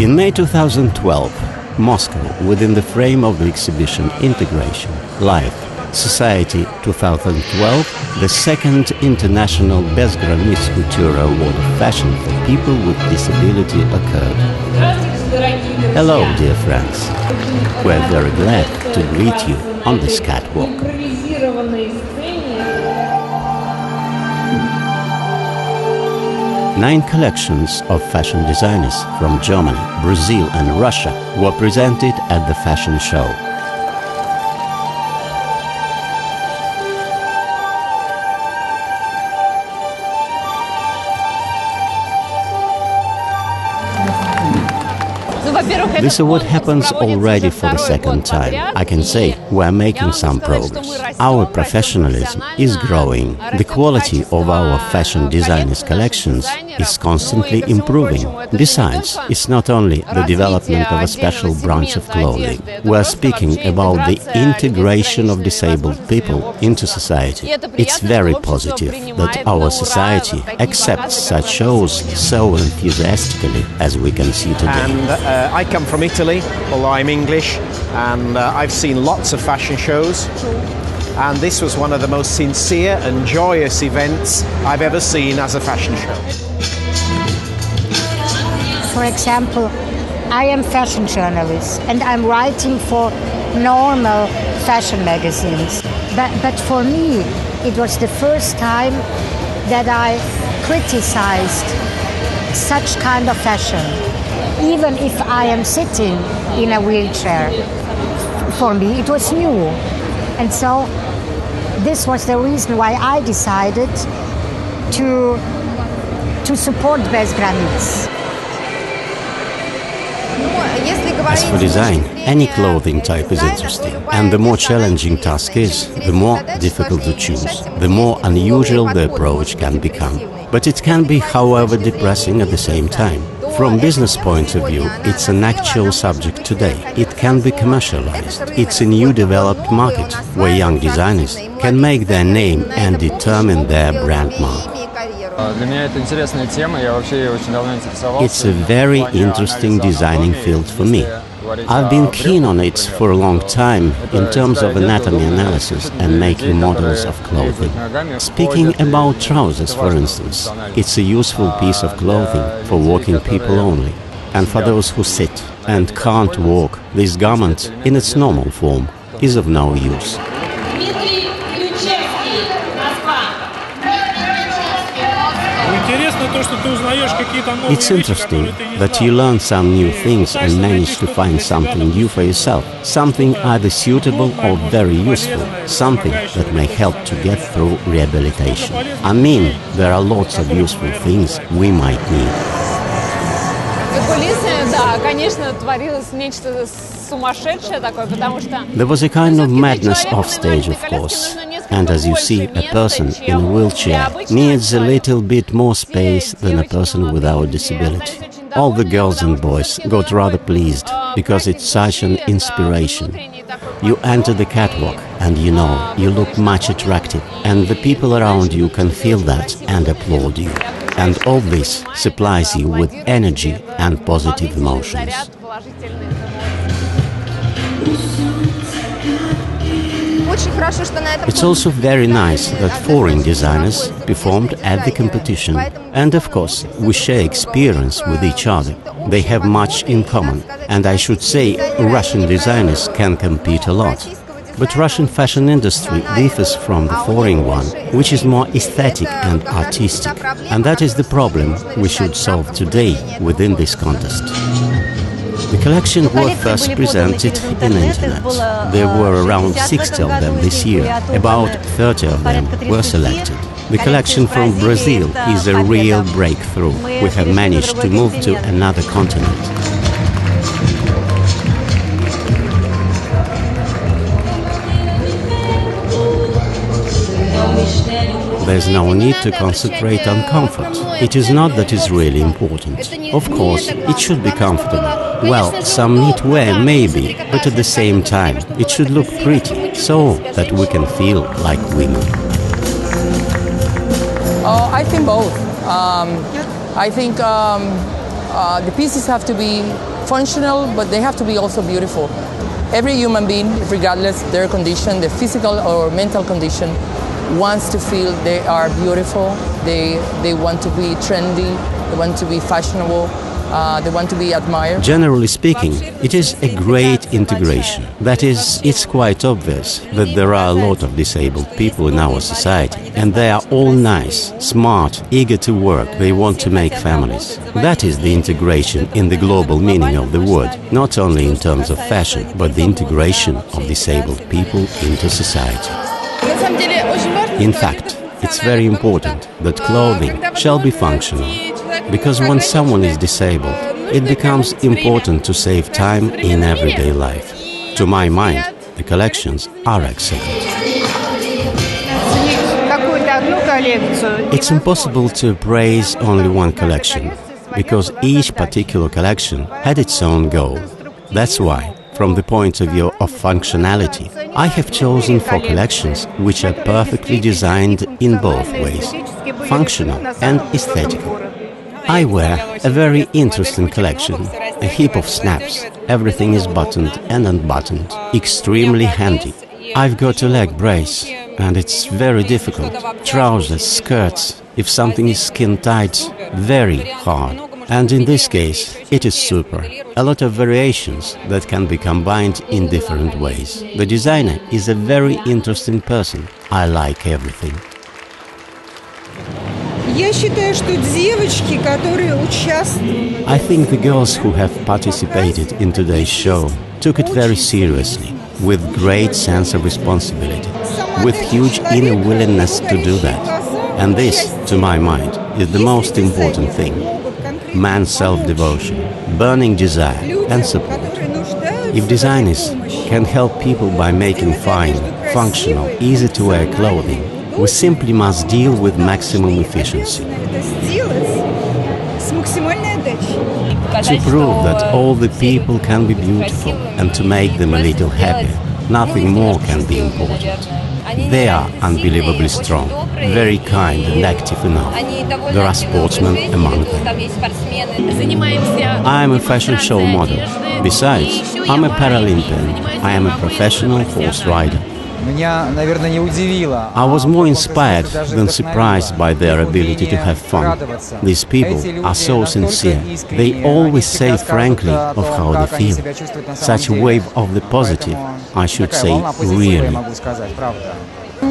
In May 2012, Moscow, within the frame of the exhibition Integration, Life, Society 2012, the second International Bezgraniz Couture Award of Fashion for People with Disability occurred. Hello, dear friends. We're very glad to greet you on this catwalk. 9 collections of fashion designers from Germany, Brazil and Russia were presented at the fashion show. This award happens already for the second time. I can say we're making some progress. Our professionalism is growing. The quality of our fashion designers' collections is constantly improving. Besides, it's not only the development of a special branch of clothing. We're speaking about the integration of disabled people into society. It's very positive that our society accepts such shows so enthusiastically, as we can see today. And I come from Italy, although I'm English, and I've seen lots of fashion shows, and this was one of the most sincere and joyous events I've ever seen as a fashion show. For example, I am fashion journalist and I'm writing for normal fashion magazines, but for me it was the first time that I criticized such kind of fashion. Even if I am sitting in a wheelchair, for me it was new. And so this was the reason why I decided to support Bezgraniz. As for design, any clothing type is interesting, and the more challenging task is, the more difficult to choose, the more unusual the approach can become. But it can be, however, depressing at the same time. From business point of view, it's an actual subject today. It can be commercialized. It's a new developed market where young designers can make their name and determine their brand mark. It's a very interesting designing field for me. I've been keen on it for a long time in terms of anatomy analysis and making models of clothing. Speaking about trousers, for instance, it's a useful piece of clothing for walking people only. And for those who sit and can't walk, this garment, in its normal form, is of no use. It's interesting that you learn some new things and manage to find something new for yourself, something either suitable or very useful, something that may help to get through rehabilitation. I mean, there are lots of useful things we might need. There was a kind of madness off stage, of course. And as you see, a person in a wheelchair needs a little bit more space than a person without disability. All the girls and boys got rather pleased, because it's such an inspiration. You enter the catwalk and you know you look much attractive, and the people around you can feel that and applaud you. And all this supplies you with energy and positive emotions. It's also very nice that foreign designers performed at the competition. And of course, we share experience with each other. They have much in common. And I should say, Russian designers can compete a lot. But Russian fashion industry differs from the foreign one, which is more aesthetic and artistic. And that is the problem we should solve today within this contest. The collection were first presented in internet. There were around 60 of them this year. About 30 of them were selected. The collection from Brazil is a real breakthrough. We have managed to move to another continent. There's no need to concentrate on comfort. It is not that it's really important. Of course, it should be comfortable. Well, some neat wear maybe, but at the same time, it should look pretty, so that we can feel like women. I think both. I think the pieces have to be functional, but they have to be also beautiful. Every human being, regardless their condition, their physical or mental condition, wants to feel they are beautiful, they want to be trendy, they want to be fashionable, they want to be admired. Generally speaking, it is a great integration. That is, it's quite obvious that there are a lot of disabled people in our society, and they are all nice, smart, eager to work, they want to make families. That is the integration in the global meaning of the word, not only in terms of fashion, but the integration of disabled people into society. In fact, it's very important that clothing shall be functional, because when someone is disabled, it becomes important to save time in everyday life. To my mind, the collections are excellent. It's impossible to praise only one collection, because each particular collection had its own goal. That's why, from the point of view of functionality, I have chosen 4 collections which are perfectly designed in both ways, functional and aesthetical. I wear a very interesting collection, a heap of snaps. Everything is buttoned and unbuttoned, extremely handy. I've got a leg brace, and it's very difficult. Trousers, skirts, if something is skin tight, very hard. And in this case, it is super. A lot of variations that can be combined in different ways. The designer is a very interesting person. I like everything. I think the girls who have participated in today's show took it very seriously, with great sense of responsibility, with huge inner willingness to do that. And this, to my mind, is the most important thing. Man's self-devotion, burning desire and support. If designers can help people by making fine, functional, easy-to-wear clothing, we simply must deal with maximum efficiency. To prove that all the people can be beautiful and to make them a little happier, nothing more can be important. They are unbelievably strong, very kind and active enough. There are sportsmen among them. I am a fashion show model. Besides, I'm a Paralympian. I am a professional horse rider. I was more inspired than surprised by their ability to have fun. These people are so sincere. They always say frankly of how they feel. Such a wave of the positive, I should say, really.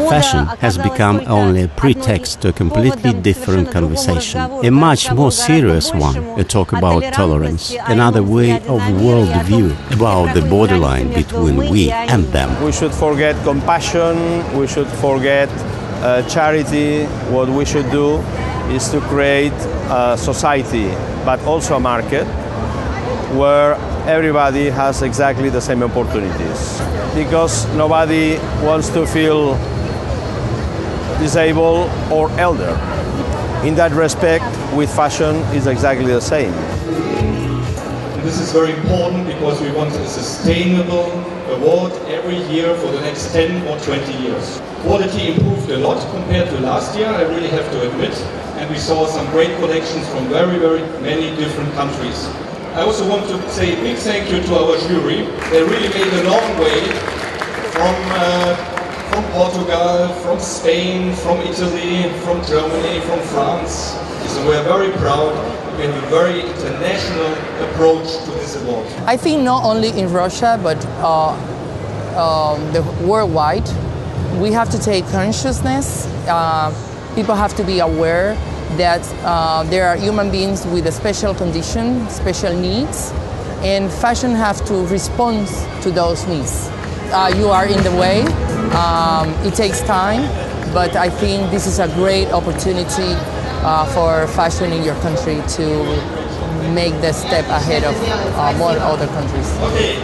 Fashion has become only a pretext to a completely different conversation, a much more serious one, a talk about tolerance, another way of worldview, about the borderline between we and them. We should forget compassion, we should forget charity. What we should do is to create a society, but also a market, where everybody has exactly the same opportunities. Because nobody wants to feel disabled or elder. In that respect, with fashion, is exactly the same. This is very important because we want a sustainable award every year for the next 10 or 20 years. Quality improved a lot compared to last year, I really have to admit, and we saw some great collections from very, very many different countries. I also want to say a big thank you to our jury. They really made a long way from Portugal, from Spain, from Italy, from Germany, from France. So we're very proud. We have a very international approach to this award. I think not only in Russia, but worldwide, we have to take consciousness. People have to be aware that there are human beings with a special condition, special needs, and fashion have to respond to those needs. You are in the way. It takes time, but I think this is a great opportunity for fashion in your country to make the step ahead of more other countries. Okay,